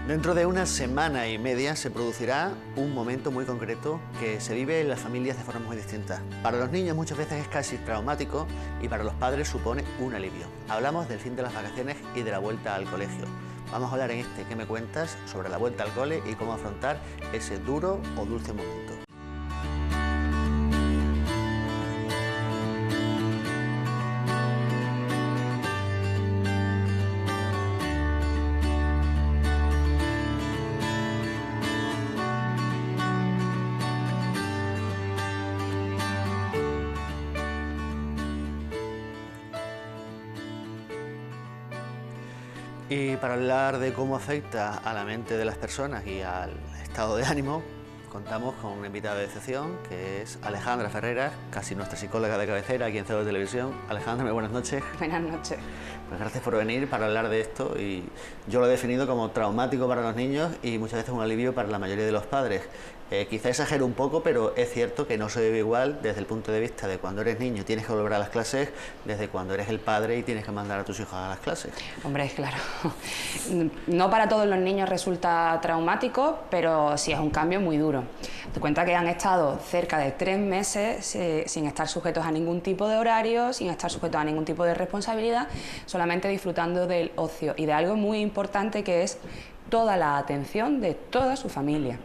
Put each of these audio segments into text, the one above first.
Dentro de una semana y media se producirá un momento muy concreto que se vive en las familias de forma muy distinta. Para los niños muchas veces es casi traumático y para los padres supone un alivio. Hablamos del fin de las vacaciones y de la vuelta al colegio. Vamos a hablar en este ¿Qué me cuentas? Sobre la vuelta al cole y cómo afrontar ese duro o dulce momento. Y para hablar de cómo afecta a la mente de las personas y al estado de ánimo, contamos con una invitada de excepción, que es Alejandra Ferreras, casi nuestra psicóloga de cabecera aquí en Cero de Televisión. Alejandra, muy buenas noches. Buenas noches. Pues gracias por venir para hablar de esto, y yo lo he definido como traumático para los niños y muchas veces un alivio para la mayoría de los padres. Quizá exagero un poco, pero es cierto que no se vive igual desde el punto de vista de cuando eres niño y tienes que volver a las clases, desde cuando eres el padre y tienes que mandar a tus hijos a las clases. Hombre, claro, no para todos los niños resulta traumático, pero sí es un cambio muy duro. Te cuenta que han estado cerca de 3 meses sin estar sujetos a ningún tipo de horario, sin estar sujetos a ningún tipo de responsabilidad, solamente disfrutando del ocio y de algo muy importante que es toda la atención de toda su familia.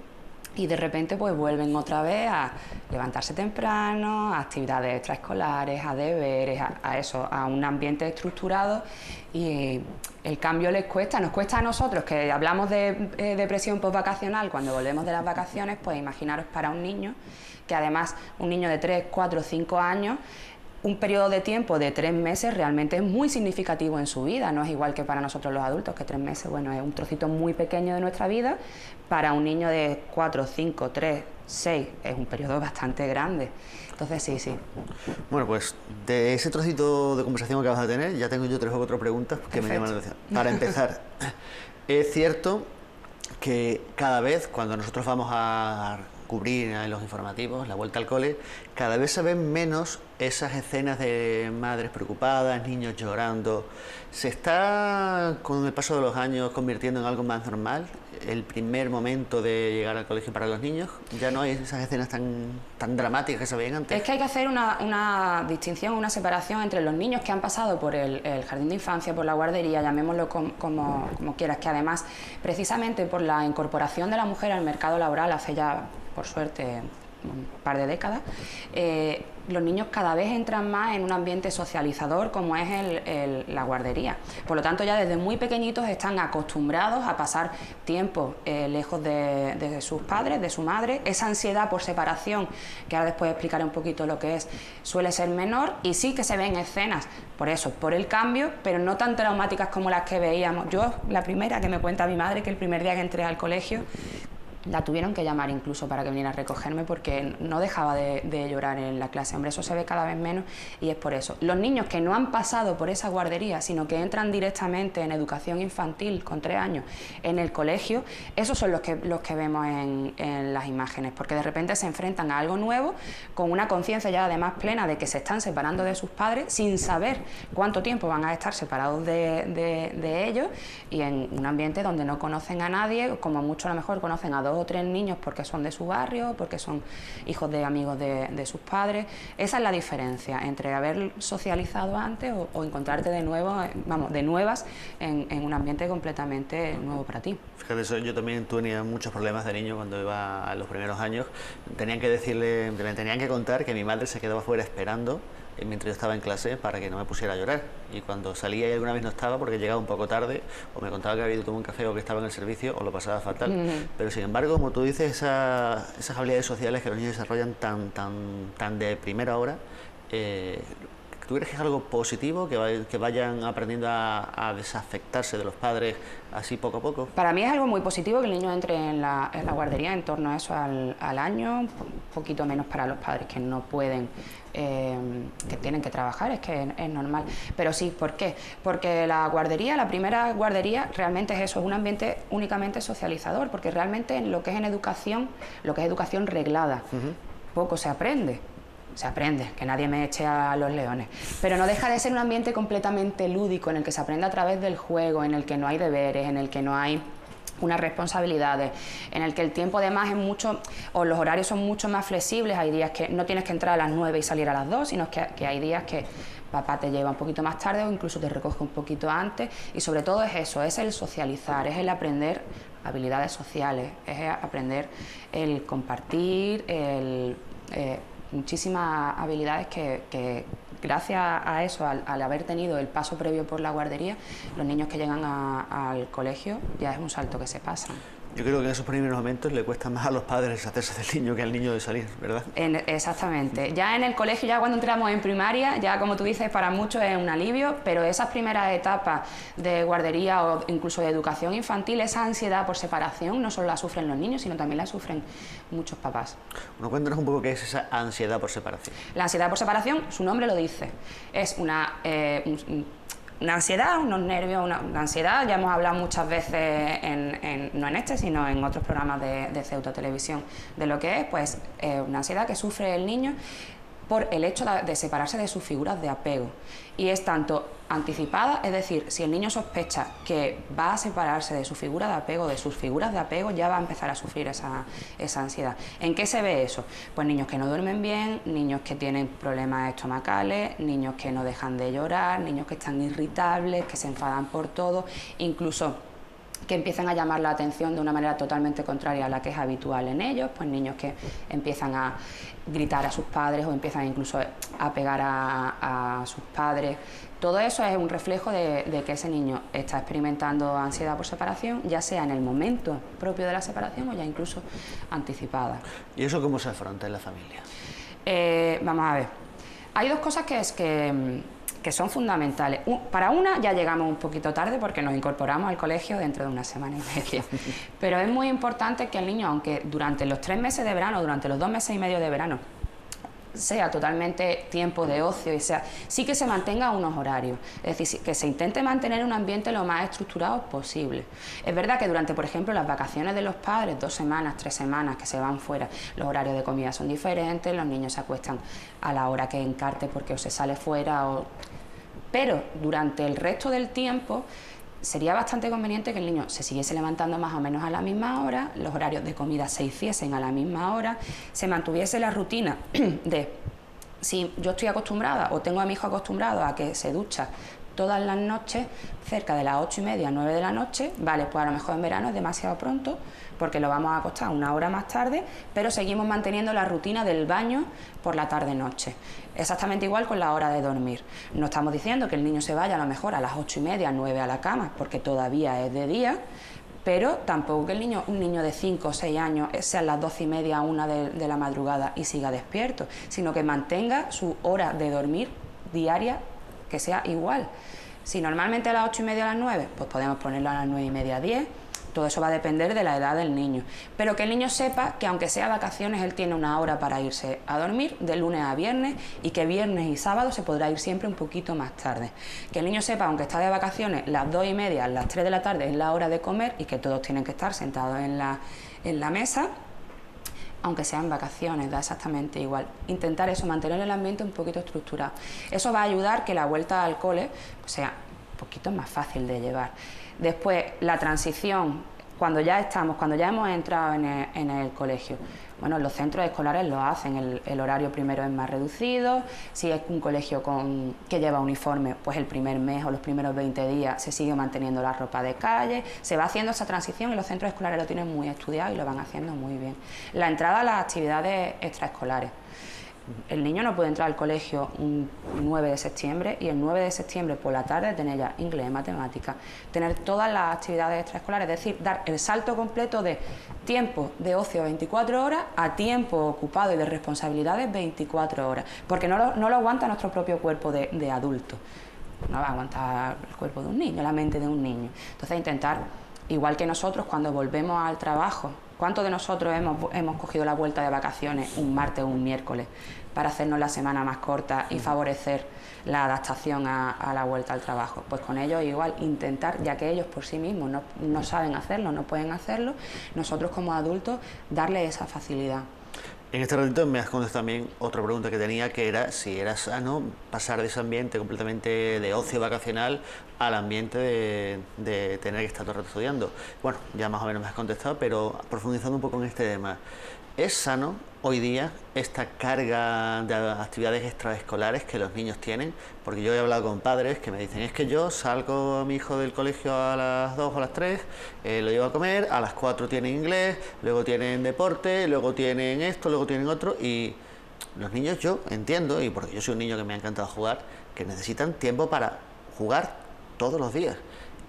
Y de repente pues vuelven otra vez a levantarse temprano, a actividades extraescolares, a deberes, a eso, a un ambiente estructurado, y el cambio les cuesta, nos cuesta a nosotros que hablamos de depresión postvacacional cuando volvemos de las vacaciones, pues imaginaros para un niño, que además un niño de 3, 4, 5 años, un periodo de tiempo de 3 meses realmente es muy significativo en su vida, no es igual que para nosotros los adultos, que 3 meses, bueno, es un trocito muy pequeño de nuestra vida. Para un niño de 4, 5, 3, 6 es un periodo bastante grande. Entonces sí. Bueno, pues de ese trocito de conversación que acabas de tener, ya tengo yo 3 o 4 preguntas que me llaman la atención. Para empezar, es cierto que cada vez cuando nosotros vamos a cubrir en los informativos la vuelta al cole, cada vez se ven menos esas escenas de madres preocupadas, niños llorando. ¿Se está, con el paso de los años, convirtiendo en algo más normal el primer momento de llegar al colegio para los niños? ¿Ya no hay esas escenas tan dramáticas que se veían antes? Es que hay que hacer una distinción, una separación entre los niños que han pasado por el jardín de infancia, por la guardería, llamémoslo como quieras, que además, precisamente por la incorporación de la mujer al mercado laboral hace ya, por suerte, un par de décadas, los niños cada vez entran más en un ambiente socializador como es la guardería. Por lo tanto, ya desde muy pequeñitos están acostumbrados a pasar tiempo lejos de sus padres, de su madre. Esa ansiedad por separación, que ahora después explicaré un poquito lo que es, suele ser menor, y sí que se ven escenas, por eso, por el cambio, pero no tan traumáticas como las que veíamos. Yo, la primera que me cuenta mi madre, que el primer día que entré al colegio, la tuvieron que llamar incluso para que viniera a recogerme porque no dejaba de llorar en la clase. Hombre, eso se ve cada vez menos y es por eso. Los niños que no han pasado por esa guardería, sino que entran directamente en educación infantil con 3 años en el colegio, esos son los que vemos en las imágenes, porque de repente se enfrentan a algo nuevo, con una conciencia ya además plena de que se están separando de sus padres, sin saber cuánto tiempo van a estar separados de ellos, y en un ambiente donde no conocen a nadie, como mucho a lo mejor conocen a 2 o 3 niños porque son de su barrio, porque son hijos de amigos de sus padres. Esa es la diferencia entre haber socializado antes o encontrarte de nuevo, de nuevas, en un ambiente completamente nuevo para ti. Fíjate, eso, yo también tenía muchos problemas de niño cuando iba a los primeros años. Tenían que contar que mi madre se quedaba fuera esperando mientras yo estaba en clase para que no me pusiera a llorar, y cuando salía y alguna vez no estaba porque llegaba un poco tarde o me contaba que había ido a tomar un café o que estaba en el servicio, o lo pasaba fatal. Pero sin embargo, como tú dices, esas habilidades sociales que los niños desarrollan tan de primera hora, ¿tú crees que es algo positivo que vayan aprendiendo a desafectarse de los padres así poco a poco? Para mí es algo muy positivo que el niño entre en la guardería en torno a eso al año, un poquito menos para los padres que no pueden, que tienen que trabajar, es que es normal. Pero sí, ¿por qué? Porque la primera guardería realmente es eso, es un ambiente únicamente socializador, porque realmente en lo que es educación reglada, poco se aprende. Se aprende, que nadie me eche a los leones, pero no deja de ser un ambiente completamente lúdico, en el que se aprende a través del juego, en el que no hay deberes, en el que no hay unas responsabilidades, en el que el tiempo además es mucho, o los horarios son mucho más flexibles. Hay días que no tienes que entrar a las 9 y salir a las 2, sino que hay días que papá te lleva un poquito más tarde o incluso te recoge un poquito antes, y sobre todo es eso, es el socializar, es el aprender habilidades sociales, es aprender el compartir, muchísimas habilidades que gracias a eso, al haber tenido el paso previo por la guardería, los niños que llegan al colegio ya es un salto que se pasan. Yo creo que en esos primeros momentos le cuesta más a los padres hacerse del niño que al niño de salir, ¿verdad? Exactamente. Ya en el colegio, ya cuando entramos en primaria, ya como tú dices, para muchos es un alivio, pero esas primeras etapas de guardería o incluso de educación infantil, esa ansiedad por separación, no solo la sufren los niños, sino también la sufren muchos papás. Bueno, cuéntanos un poco qué es esa ansiedad por separación. La ansiedad por separación, su nombre lo dice, es una ansiedad, unos nervios, una ansiedad. Ya hemos hablado muchas veces, no en este, sino en otros programas de Ceuta Televisión, de lo que es pues, una ansiedad que sufre el niño por el hecho de separarse de sus figuras de apego. Y es tanto anticipada, es decir, si el niño sospecha que va a separarse de su figura de apego, de sus figuras de apego, ya va a empezar a sufrir esa ansiedad. ¿En qué se ve eso? Pues niños que no duermen bien, niños que tienen problemas estomacales, niños que no dejan de llorar, niños que están irritables, que se enfadan por todo, incluso que empiezan a llamar la atención de una manera totalmente contraria a la que es habitual en ellos, pues niños que empiezan a gritar a sus padres o empiezan incluso a pegar a sus padres. Todo eso es un reflejo de que ese niño está experimentando ansiedad por separación, ya sea en el momento propio de la separación o ya incluso anticipada. ¿Y eso cómo se afronta en la familia? Vamos a ver, hay dos cosas que son fundamentales. Para una ya llegamos un poquito tarde porque nos incorporamos al colegio dentro de una semana y media, pero es muy importante que el niño, aunque durante los 3 meses de verano, durante los 2 meses y medio de verano, sea totalmente tiempo de ocio y sí que se mantenga unos horarios, es decir, que se intente mantener un ambiente lo más estructurado posible. Es verdad que durante, por ejemplo, las vacaciones de los padres, 2 semanas, 3 semanas que se van fuera, los horarios de comida son diferentes, los niños se acuestan a la hora que encarte porque o se sale fuera pero durante el resto del tiempo sería bastante conveniente que el niño se siguiese levantando más o menos a la misma hora, los horarios de comida se hiciesen a la misma hora, se mantuviese la rutina de, si yo estoy acostumbrada o tengo a mi hijo acostumbrado a que se ducha todas las noches, cerca de las 8:30, 9 de la noche, vale, pues a lo mejor en verano es demasiado pronto, porque lo vamos a acostar 1 hora más tarde, pero seguimos manteniendo la rutina del baño por la tarde-noche. Exactamente igual con la hora de dormir. No estamos diciendo que el niño se vaya a lo mejor a las 8:30, 9 a la cama, porque todavía es de día, pero tampoco que un niño de 5 o 6 años sea a las 12:30, 1 de la madrugada y siga despierto, sino que mantenga su hora de dormir diaria que sea igual. Si normalmente a las 8:30 a las 9, pues podemos ponerlo a las 9:30, 10. Todo eso va a depender de la edad del niño. Pero que el niño sepa que aunque sea vacaciones, él tiene una hora para irse a dormir de lunes a viernes y que viernes y sábado se podrá ir siempre un poquito más tarde. Que el niño sepa, aunque está de vacaciones, las 2:30, las 3 de la tarde es la hora de comer y que todos tienen que estar sentados en la mesa, aunque sean vacaciones, da exactamente igual. Intentar eso, mantener el ambiente un poquito estructurado. Eso va a ayudar que la vuelta al cole sea un poquito más fácil de llevar. Después, la transición, cuando ya hemos entrado en el colegio. Bueno, los centros escolares lo hacen, el horario primero es más reducido, si es un colegio que lleva uniforme, pues el primer mes o los primeros 20 días se sigue manteniendo la ropa de calle, se va haciendo esa transición y los centros escolares lo tienen muy estudiado y lo van haciendo muy bien. La entrada a las actividades extraescolares. El niño no puede entrar al colegio un 9 de septiembre y el 9 de septiembre por la tarde tener ya inglés, matemáticas, tener todas las actividades extraescolares, es decir, dar el salto completo de tiempo de ocio 24 horas a tiempo ocupado y de responsabilidades 24 horas, porque no lo aguanta nuestro propio cuerpo de adulto, no va a aguantar el cuerpo de un niño, la mente de un niño. Entonces intentar, igual que nosotros cuando volvemos al trabajo, ¿cuántos de nosotros hemos cogido la vuelta de vacaciones un martes o un miércoles para hacernos la semana más corta y favorecer la adaptación a la vuelta al trabajo? Pues con ellos igual intentar, ya que ellos por sí mismos no saben hacerlo, no pueden hacerlo, nosotros como adultos darles esa facilidad. En este ratito me has contestado también otra pregunta que tenía, que era si era sano pasar de ese ambiente completamente de ocio vacacional al ambiente de tener que estar todo el rato estudiando. Bueno, ya más o menos me has contestado, pero profundizando un poco en este tema, ¿es sano hoy día esta carga de actividades extraescolares que los niños tienen? Porque yo he hablado con padres que me dicen, es que yo salgo a mi hijo del colegio a las 2 o a las 3, lo llevo a comer, a las 4 tienen inglés, luego tienen deporte, luego tienen esto, luego tienen otro, y los niños, yo entiendo, y porque yo soy un niño que me ha encantado jugar, que necesitan tiempo para jugar todos los días.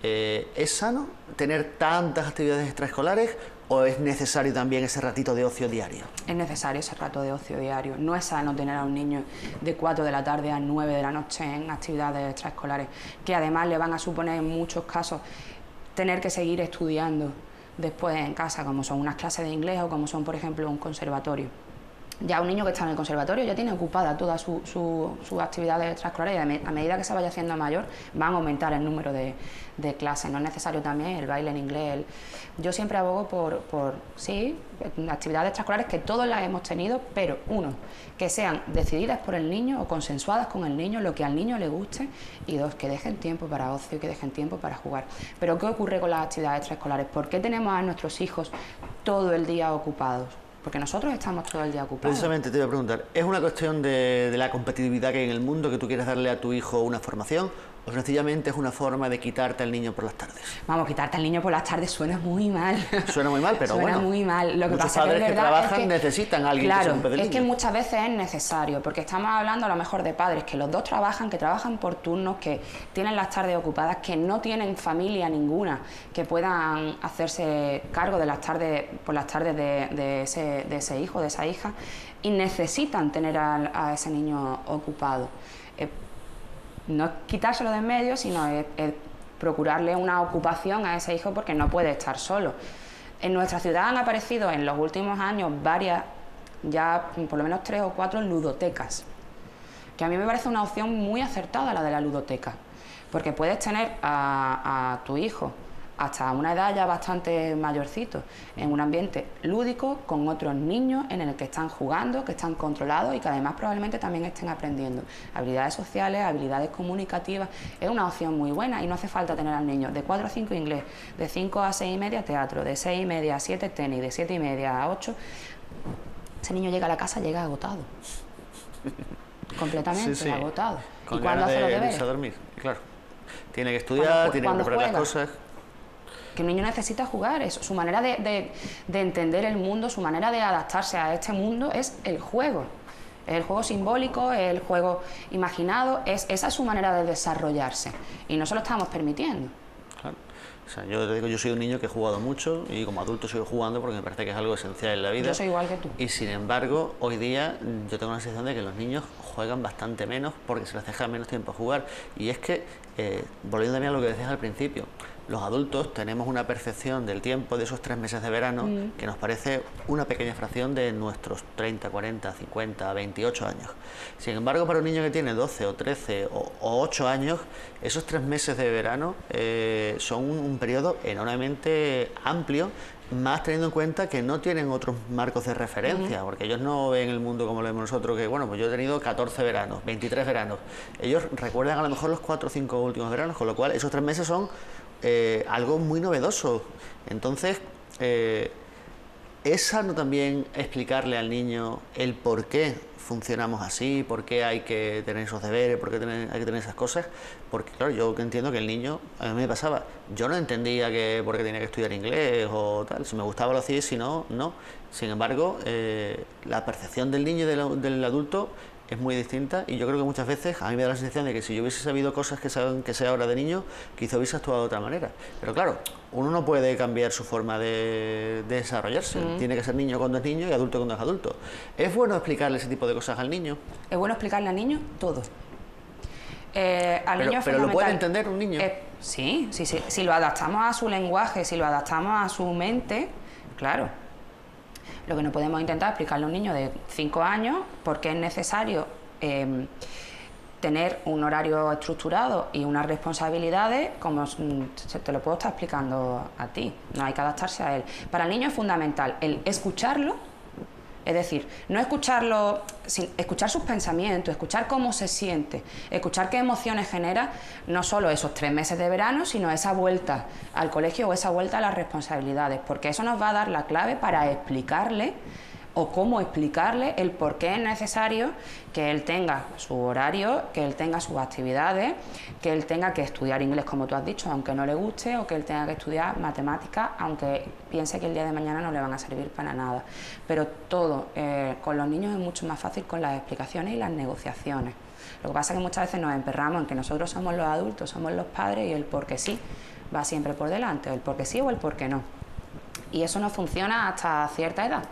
¿Es sano tener tantas actividades extraescolares o es necesario también ese ratito de ocio diario? Es necesario ese rato de ocio diario. No es sano tener a un niño de 4 de la tarde a 9 de la noche en actividades extraescolares, que además le van a suponer en muchos casos tener que seguir estudiando después en casa, como son unas clases de inglés o como son, por ejemplo, un conservatorio. Ya un niño que está en el conservatorio ya tiene ocupada todas sus actividades extraescolares y a medida que se vaya haciendo mayor van a aumentar el número de clases. No es necesario también el baile en inglés. Yo siempre abogo por sí, actividades extraescolares que todos las hemos tenido, pero uno, que sean decididas por el niño o consensuadas con el niño, lo que al niño le guste, y dos, que dejen tiempo para ocio y que dejen tiempo para jugar. Pero ¿qué ocurre con las actividades extraescolares? ¿Por qué tenemos a nuestros hijos todo el día ocupados? Porque nosotros estamos todo el día ocupados. Precisamente te iba a preguntar, ¿es una cuestión de la competitividad que hay en el mundo, que tú quieres darle a tu hijo una formación, o sencillamente es una forma de quitarte al niño por las tardes? Vamos, quitarte al niño por las tardes suena muy mal. Suena muy mal, pero suena bueno. Muy mal. Lo que muchos pasa padres que que trabajan necesitan a alguien que se ocupe del niño. Es que muchas veces es necesario, porque estamos hablando a lo mejor de padres que los dos trabajan, que trabajan por turnos, que tienen las tardes ocupadas, que no tienen familia ninguna, que puedan hacerse cargo de las tardes, por las tardes de ese hijo, de esa hija, y necesitan tener a ese niño ocupado. No es quitárselo de en medio, sino es procurarle una ocupación a ese hijo porque no puede estar solo. En nuestra ciudad han aparecido en los últimos años varias, ya por lo menos 3 o 4 ludotecas, que a mí me parece una opción muy acertada la de la ludoteca, porque puedes tener a tu hijo hasta una edad ya bastante mayorcito, en un ambiente lúdico, con otros niños en el que están jugando, que están controlados y que además probablemente también estén aprendiendo habilidades sociales, habilidades comunicativas. Es una opción muy buena y no hace falta tener al niño de 4 a 5 inglés, de 5 a 6 y media teatro, de 6 y media a 7 tenis, de 7 y media a 8. Ese niño llega a la casa, llega agotado. Completamente agotado. Con ¿Y cuándo hace los deberes? A dormir, claro. Tiene que estudiar, tiene que preparar las cosas. Que el niño necesita jugar, es su manera de entender el mundo, su manera de adaptarse a este mundo es el juego. Es el juego simbólico, es el juego imaginado, esa es su manera de desarrollarse y no se lo estamos permitiendo. Claro. O sea, yo te digo, yo soy un niño que he jugado mucho y como adulto sigo jugando porque me parece que es algo esencial en la vida. Yo soy igual que tú. Y sin embargo, hoy día yo tengo la sensación de que los niños juegan bastante menos porque se les deja menos tiempo a jugar. Y es que, volviendo también a lo que decías al principio, los adultos tenemos una percepción del tiempo de esos 3 meses de verano que nos parece una pequeña fracción de nuestros 30, 40, 50, 28 años. Sin embargo, para un niño que tiene 12 o 13 o 8 años, esos 3 meses de verano son un periodo enormemente amplio, más teniendo en cuenta que no tienen otros marcos de referencia, porque ellos no ven el mundo como lo vemos nosotros, que bueno, pues yo he tenido 14 veranos, 23 veranos. Ellos recuerdan a lo mejor los 4 o 5 últimos veranos, con lo cual esos 3 meses son algo muy novedoso. Entonces, es sano también explicarle al niño el por qué funcionamos así, por qué hay que tener esos deberes, por qué hay que tener esas cosas, porque claro, yo entiendo que el niño, a mí me pasaba, yo no entendía por qué tenía que estudiar inglés o tal, si me gustaba lo hacía y si no, no. Sin embargo, la percepción del niño y del adulto es muy distinta y yo creo que muchas veces a mí me da la sensación de que si yo hubiese sabido cosas que sé ahora de niño, quizá hubiese actuado de otra manera. Pero claro, uno no puede cambiar su forma de desarrollarse. Tiene que ser niño cuando es niño y adulto cuando es adulto. ¿Es bueno explicarle ese tipo de cosas al niño? Es bueno explicarle al niño todo. Pero lo puede entender un niño. Sí, si lo adaptamos a su lenguaje, si lo adaptamos a su mente, claro. Lo que no podemos intentar explicarle a un niño de 5 años por qué es necesario tener un horario estructurado y unas responsabilidades como te lo puedo estar explicando a ti. No hay que adaptarse a él. Para el niño es fundamental el escucharlo, Es decir, no escucharlo, escuchar sus pensamientos, escuchar cómo se siente, escuchar qué emociones genera, no solo esos 3 meses de verano, sino esa vuelta al colegio o esa vuelta a las responsabilidades, porque eso nos va a dar la clave para explicarle o cómo explicarle el por qué es necesario que él tenga su horario, que él tenga sus actividades, que él tenga que estudiar inglés, como tú has dicho, aunque no le guste, o que él tenga que estudiar matemáticas, aunque piense que el día de mañana no le van a servir para nada. Pero todo con los niños es mucho más fácil con las explicaciones y las negociaciones. Lo que pasa es que muchas veces nos emperramos en que nosotros somos los adultos, somos los padres, y el porque sí va siempre por delante, el porque sí o el porque no. Y eso no funciona hasta cierta edad.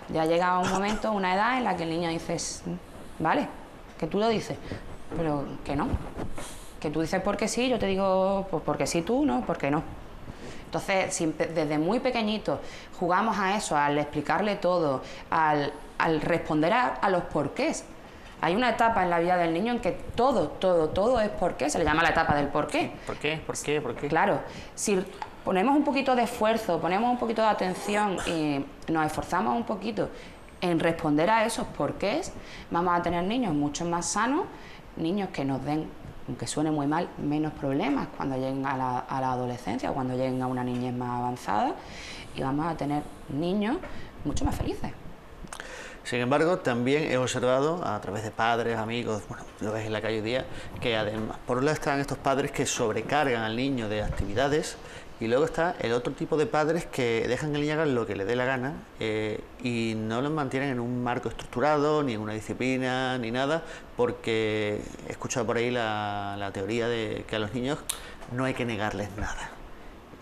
Ya llega un momento, una edad en la que el niño dice, vale, que tú lo dices, pero que no. Que tú dices porque sí, yo te digo pues porque sí tú, no, porque no. Entonces, si desde muy pequeñito jugamos a eso, al explicarle todo, al responder a los porqués. Hay una etapa en la vida del niño en que todo es porqué, se le llama la etapa del porqué. ¿Por qué? ¿Por qué? ¿Por qué? Claro, si ponemos un poquito de esfuerzo, ponemos un poquito de atención y nos esforzamos un poquito en responder a esos porqués, vamos a tener niños mucho más sanos, niños que nos den, aunque suene muy mal, menos problemas cuando lleguen a la adolescencia o cuando lleguen a una niñez más avanzada, y vamos a tener niños mucho más felices. Sin embargo, también he observado a través de padres, amigos, bueno, lo ves en la calle hoy día, que además, por un lado están estos padres que sobrecargan al niño de actividades, y luego está el otro tipo de padres que dejan que el niño haga lo que le dé la gana y no lo mantienen en un marco estructurado, ni en una disciplina, ni nada, porque he escuchado por ahí la teoría de que a los niños no hay que negarles nada.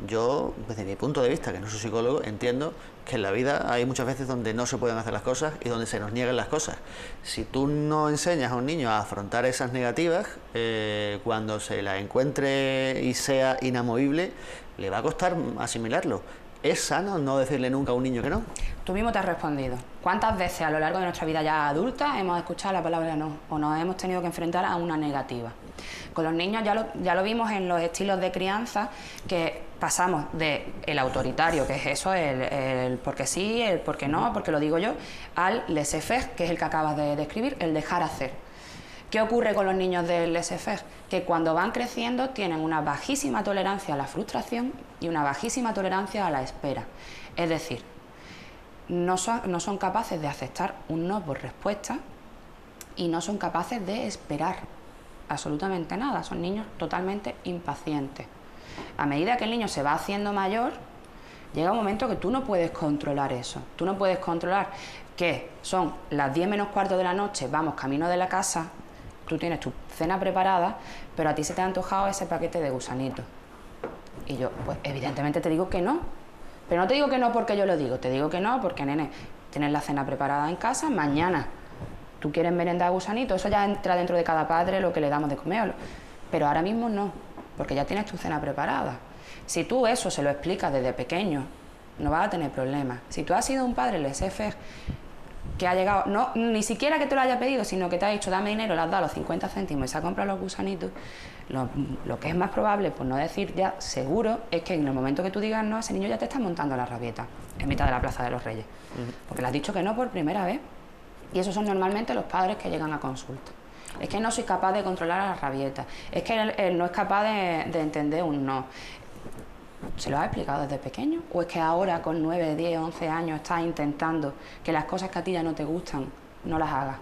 Yo, desde mi punto de vista, que no soy psicólogo, entiendo que en la vida hay muchas veces donde no se pueden hacer las cosas y donde se nos niegan las cosas. Si tú no enseñas a un niño a afrontar esas negativas, cuando se las encuentre y sea inamovible, le va a costar asimilarlo. ¿Es sano no decirle nunca a un niño que no? Tú mismo te has respondido. ¿Cuántas veces a lo largo de nuestra vida ya adulta hemos escuchado la palabra no o nos hemos tenido que enfrentar a una negativa? Con los niños ya lo vimos en los estilos de crianza, que pasamos de el autoritario, que es eso, el porque sí, el porque no, porque lo digo yo, al laissez-faire, que es el que acabas de describir, el dejar hacer. ¿Qué ocurre con los niños del laissez-faire? Que cuando van creciendo tienen una bajísima tolerancia a la frustración y una bajísima tolerancia a la espera. Es decir, no son capaces de aceptar un no por respuesta y no son capaces de esperar absolutamente nada. Son niños totalmente impacientes. A medida que el niño se va haciendo mayor, llega un momento que tú no puedes controlar eso. Tú no puedes controlar que son las 10 menos cuarto de la noche, vamos camino de la casa, tú tienes tu cena preparada, pero a ti se te ha antojado ese paquete de gusanitos. Y yo, pues evidentemente te digo que no. Pero no te digo que no porque yo lo digo, te digo que no porque, nene, tienes la cena preparada en casa, mañana tú quieres merendar gusanitos, eso ya entra dentro de cada padre lo que le damos de comer. Pero ahora mismo no, porque ya tienes tu cena preparada. Si tú eso se lo explicas desde pequeño, no vas a tener problemas. Si tú has sido un padre laissez-faire que ha llegado, no, ni siquiera que te lo haya pedido, sino que te ha dicho dame dinero, le has dado los 50 céntimos y se ha comprado los gusanitos, lo que es más probable, por no decir ya seguro, es que en el momento que tú digas no, ese niño ya te está montando la rabieta en mitad de la Plaza de los Reyes, porque le has dicho que no por primera vez. Y esos son normalmente los padres que llegan a consulta. Es que no soy capaz de controlar a la rabieta, es que él no es capaz de entender un no. ¿Se lo has explicado desde pequeño? ¿O es que ahora con 9, 10, 11 años estás intentando que las cosas que a ti ya no te gustan no las hagas?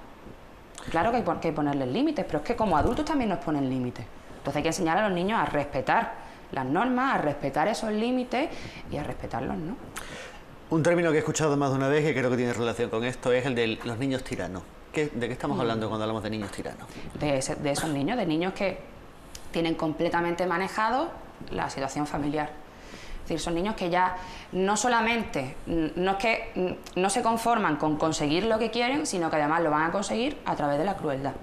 Claro que hay que ponerles límites, pero es que como adultos también nos ponen límites. Entonces hay que enseñar a los niños a respetar las normas, a respetar esos límites y a respetarlos, ¿no? Un término que he escuchado más de una vez que creo que tiene relación con esto es el de los niños tiranos. ¿De qué estamos hablando cuando hablamos de niños tiranos? De esos niños, de niños que tienen completamente manejado la situación familiar. Es decir, son niños que ya no solamente, no es que no se conforman con conseguir lo que quieren, sino que además lo van a conseguir a través de la crueldad.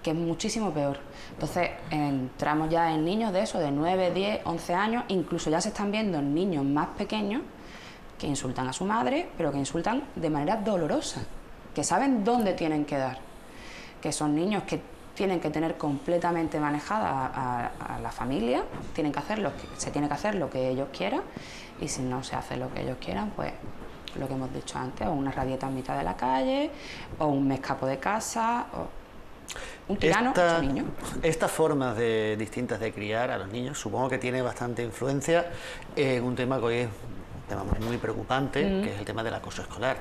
Que es muchísimo peor. Entonces entramos ya en niños de eso, de 9, 10, 11 años, incluso ya se están viendo niños más pequeños que insultan a su madre, pero que insultan de manera dolorosa, que saben dónde tienen que dar, que son niños que tienen que tener completamente manejada a la familia, se tiene que hacer lo que ellos quieran, y si no se hace lo que ellos quieran, pues lo que hemos dicho antes, o una rabieta en mitad de la calle, o un me escapo de casa, o un tirano hecho niño. Estas formas distintas de criar a los niños supongo que tiene bastante influencia en un tema que hoy es un tema muy preocupante, que es el tema del acoso escolar.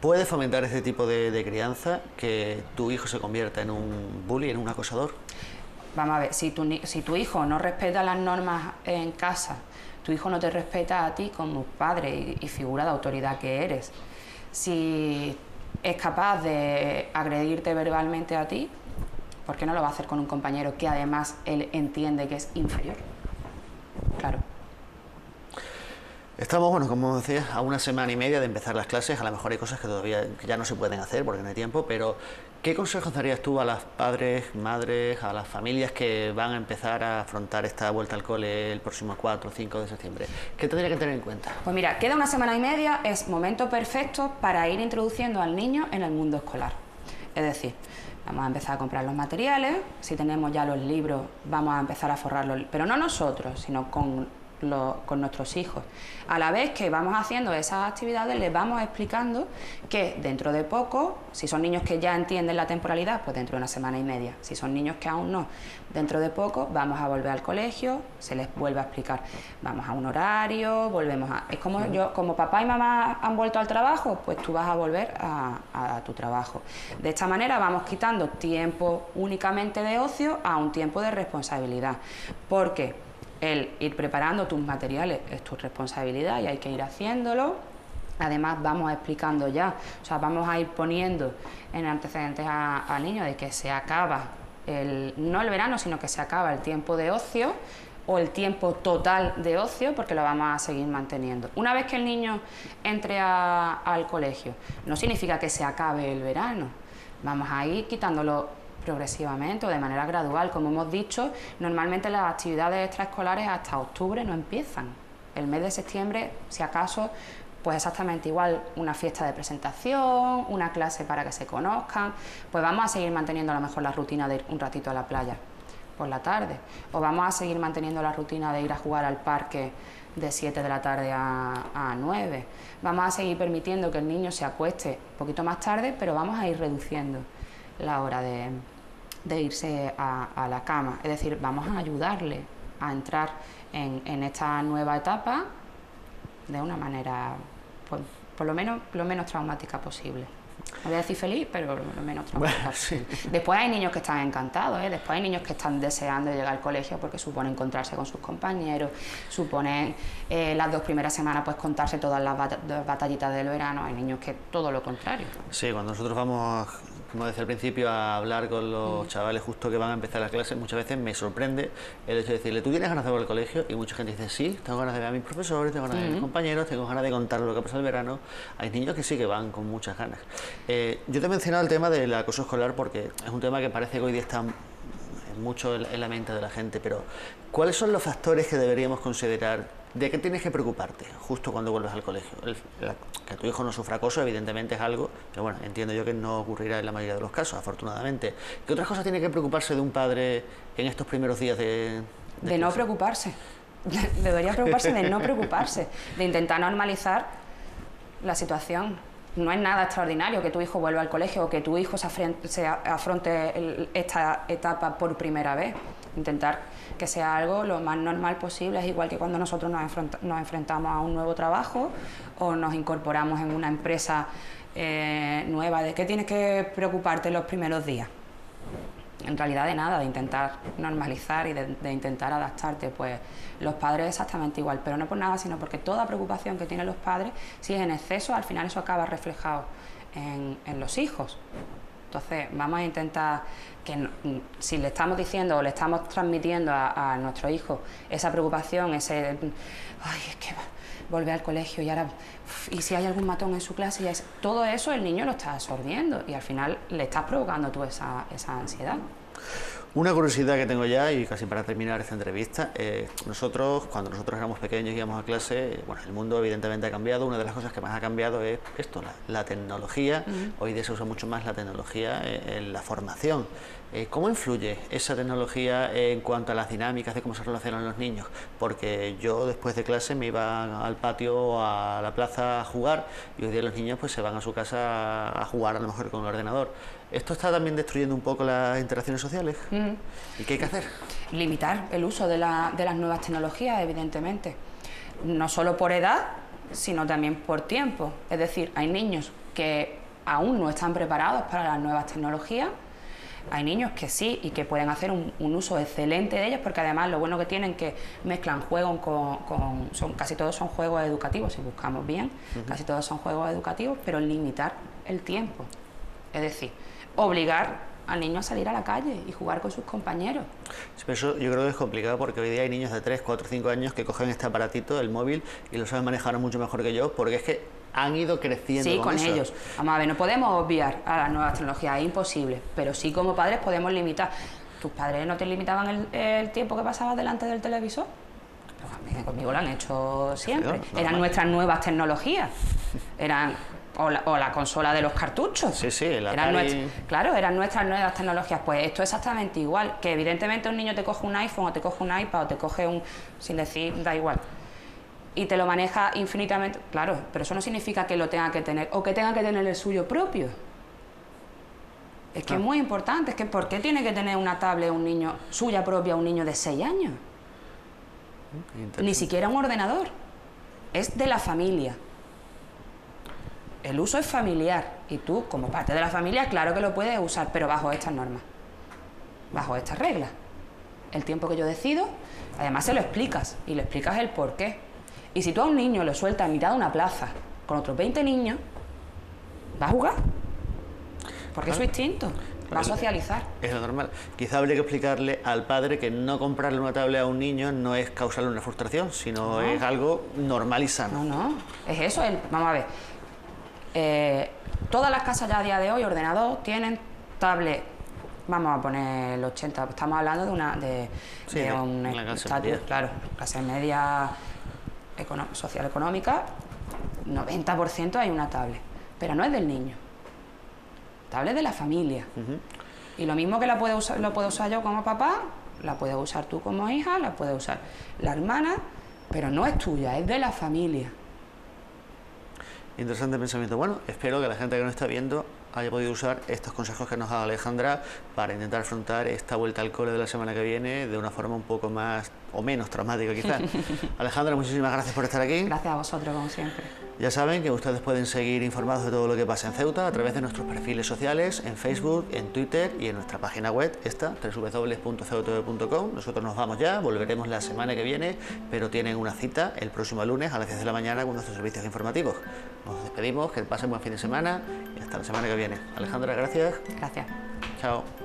¿Puede fomentar este tipo de crianza que tu hijo se convierta en un bully, en un acosador? Vamos a ver, si tu hijo no respeta las normas en casa, tu hijo no te respeta a ti como padre y figura de autoridad que eres, si es capaz de agredirte verbalmente a ti, ¿por qué no lo va a hacer con un compañero que además él entiende que es inferior? Claro. Estamos, bueno, como decía, a una semana y media de empezar las clases. A lo mejor hay cosas que todavía ya no se pueden hacer porque no hay tiempo, pero ¿qué consejos darías tú a las padres, madres, a las familias que van a empezar a afrontar esta vuelta al cole el próximo 4 o 5 de septiembre? ¿Qué tendría que tener en cuenta? Pues mira, queda una semana y media, es momento perfecto para ir introduciendo al niño en el mundo escolar. Es decir, vamos a empezar a comprar los materiales, si tenemos ya los libros, vamos a empezar a forrarlos, pero no nosotros, sino con nuestros hijos. A la vez que vamos haciendo esas actividades, les vamos explicando que dentro de poco, si son niños que ya entienden la temporalidad, pues dentro de una semana y media. Si son niños que aún no, dentro de poco vamos a volver al colegio, se les vuelve a explicar, vamos a un horario, volvemos a... Es como como papá y mamá han vuelto al trabajo, pues tú vas a volver a tu trabajo. De esta manera vamos quitando tiempo únicamente de ocio a un tiempo de responsabilidad. Porque el ir preparando tus materiales es tu responsabilidad y hay que ir haciéndolo. Además vamos explicando ya, o sea, vamos a ir poniendo en antecedentes al niño de que se acaba, no el verano, sino que se acaba el tiempo de ocio o el tiempo total de ocio, porque lo vamos a seguir manteniendo. Una vez que el niño entre al colegio, no significa que se acabe el verano, vamos a ir quitándolo progresivamente o de manera gradual. Como hemos dicho, normalmente las actividades extraescolares hasta octubre no empiezan. El mes de septiembre, si acaso, pues exactamente igual, una fiesta de presentación, una clase para que se conozcan, pues vamos a seguir manteniendo a lo mejor la rutina de ir un ratito a la playa por la tarde, o vamos a seguir manteniendo la rutina de ir a jugar al parque de 7 de la tarde a 9. Vamos a seguir permitiendo que el niño se acueste un poquito más tarde, pero vamos a ir reduciendo la hora de irse a la cama. Es decir, vamos a ayudarle a entrar en esta nueva etapa de una manera, pues, por lo menos traumática posible. No voy a decir feliz, pero lo menos traumática posible. Después hay niños que están encantados, después hay niños que están deseando llegar al colegio porque supone encontrarse con sus compañeros, supone las 2 primeras semanas pues contarse todas las batallitas del verano. Hay niños que todo lo contrario. Sí, cuando nosotros vamos, como decía al principio, a hablar con los chavales justo que van a empezar las clases, muchas veces me sorprende el hecho de decirle, ¿tú tienes ganas de ir al colegio? Y mucha gente dice, sí, tengo ganas de ver a mis profesores, tengo ganas de ver a mis compañeros, tengo ganas de contar lo que pasa el verano. Hay niños que sí que van con muchas ganas. Yo te he mencionado el tema del acoso escolar porque es un tema que parece que hoy día está mucho en la mente de la gente, pero ¿cuáles son los factores que deberíamos considerar? ¿De qué tienes que preocuparte justo cuando vuelvas al colegio? Que tu hijo no sufra acoso, evidentemente es algo que, bueno, entiendo yo que no ocurrirá en la mayoría de los casos, afortunadamente. ¿Qué otras cosas tiene que preocuparse de un padre en estos primeros días de no preocuparse. Debería preocuparse de no preocuparse, de intentar normalizar la situación. No es nada extraordinario que tu hijo vuelva al colegio o que tu hijo se afronte esta etapa por primera vez. Intentar que sea algo lo más normal posible, es igual que cuando nosotros nos enfrentamos a un nuevo trabajo o nos incorporamos en una empresa nueva. ¿De qué tienes que preocuparte en los primeros días? En realidad de nada, de intentar normalizar y de intentar adaptarte. Pues los padres exactamente igual, pero no por nada, sino porque toda preocupación que tienen los padres, si es en exceso, al final eso acaba reflejado en los hijos. Entonces vamos a intentar que si le estamos diciendo o le estamos transmitiendo a nuestro hijo esa preocupación, ay, es que volver al colegio y ahora, y si hay algún matón en su clase, todo eso el niño lo está absorbiendo y al final le estás provocando tú esa ansiedad. Una curiosidad que tengo ya, y casi para terminar esta entrevista, cuando nosotros éramos pequeños y íbamos a clase, bueno, el mundo evidentemente ha cambiado. Una de las cosas que más ha cambiado es esto, la tecnología. Hoy día se usa mucho más la tecnología en la formación. ¿Cómo influye esa tecnología en cuanto a las dinámicas de cómo se relacionan los niños? Porque yo después de clase me iba al patio o a la plaza a jugar y hoy día los niños pues se van a su casa a jugar a lo mejor con el ordenador. ¿Esto está también destruyendo un poco las interacciones sociales? ¿Y qué hay que hacer? Limitar el uso de las nuevas tecnologías, evidentemente. No solo por edad, sino también por tiempo. Es decir, hay niños que aún no están preparados para las nuevas tecnologías, hay niños que sí y que pueden hacer un uso excelente de ellas, porque además lo bueno que tienen que mezclan juegos casi todos son juegos educativos, si buscamos bien, casi todos son juegos educativos, pero limitar el tiempo. Es decir, obligar al niño a salir a la calle y jugar con sus compañeros. Sí, pero eso yo creo que es complicado porque hoy día hay niños de 3, 4, 5 años que cogen este aparatito, el móvil, y lo saben manejar mucho mejor que yo, porque es que han ido creciendo sí, con eso. ellos. Vamos a ver, no podemos obviar a las nuevas tecnologías, es imposible, pero sí como padres podemos limitar. ¿Tus padres no te limitaban el tiempo que pasabas delante del televisor? Pues conmigo lo han hecho siempre. Eran nuestras nuevas tecnologías. O la consola de los cartuchos. Sí, sí, el Atari. Claro, eran nuestras nuevas tecnologías. Pues esto es exactamente igual, que evidentemente un niño te coge un iPhone o te coge un iPad o te coge sin decir, da igual, y te lo maneja infinitamente, claro, pero eso no significa que lo tenga que tener o que tenga que tener el suyo propio. Es que es muy importante, es que ¿por qué tiene que tener una tablet un niño suya propia un niño de 6 años? Ni siquiera un ordenador, es de la familia. El uso es familiar y tú, como parte de la familia, claro que lo puedes usar, pero bajo estas normas, bajo estas reglas. El tiempo que yo decido, además se lo explicas y le explicas el por qué. Y si tú a un niño lo sueltas a mitad de una plaza con otros 20 niños, va a jugar, porque es su instinto, va a socializar. Es lo normal. Quizá habría que explicarle al padre que no comprarle una tablet a un niño no es causarle una frustración, sino es algo normal y sano. No, es eso. Vamos a ver. Todas las casas ya a día de hoy, ordenador, tienen tablet. Vamos a poner el 80, estamos hablando de un estatus, claro, clase media social económica, 90% hay una tablet, pero no es del niño, tablet de la familia. Y lo mismo que lo puedo usar yo como papá, la puedes usar tú como hija, la puede usar la hermana, pero no es tuya, es de la familia. Interesante pensamiento. Bueno, espero que la gente que nos está viendo haya podido usar estos consejos que nos da Alejandra para intentar afrontar esta vuelta al cole de la semana que viene de una forma un poco más o menos traumática quizás. Alejandra, muchísimas gracias por estar aquí. Gracias a vosotros, como siempre. Ya saben que ustedes pueden seguir informados de todo lo que pasa en Ceuta a través de nuestros perfiles sociales, en Facebook, en Twitter y en nuestra página web, www.ceutv.com. Nosotros nos vamos ya, volveremos la semana que viene, pero tienen una cita el próximo lunes a las 10 de la mañana con nuestros servicios informativos. Nos despedimos, que pasen buen fin de semana y hasta la semana que viene. Alejandra, gracias. Gracias. Chao.